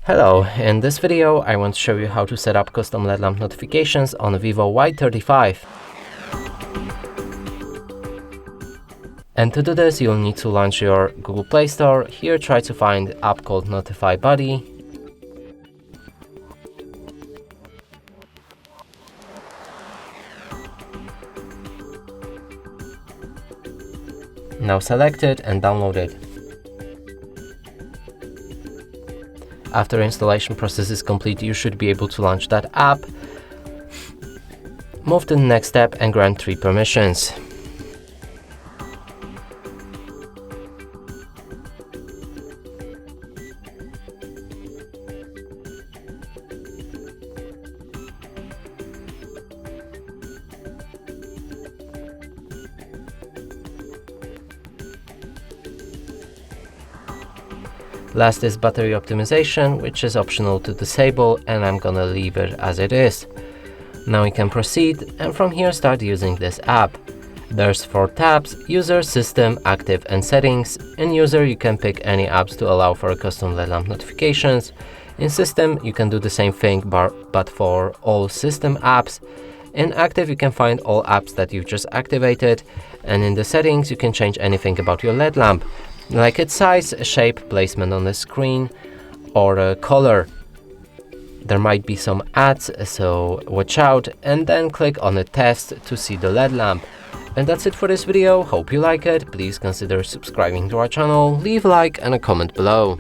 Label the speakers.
Speaker 1: Hello, in this video I want to show you how to set up custom LED lamp notifications on VIVO Y35. And to do this you'll need to launch your Google Play Store. Here try to find an app called Notify Buddy. Now select it and download it. After installation process is complete, you should be able to launch that app. Move to the next step and grant 3 permissions. Last is battery optimization, which is optional to disable, and I'm gonna leave it as it is. Now you can proceed and from here start using this app. There's 4 tabs: User, System, Active and Settings. In User you can pick any apps to allow for custom LED lamp notifications. In System you can do the same thing but for all system apps. In Active you can find all apps that you've just activated, and in the settings you can change anything about your LED lamp, like its size, shape, placement on the screen, or color. There might be some ads, so watch out, and then click on the test to see the LED lamp. And that's it for this video. Hope you like it. Please consider subscribing to our channel, leave a like and a comment below.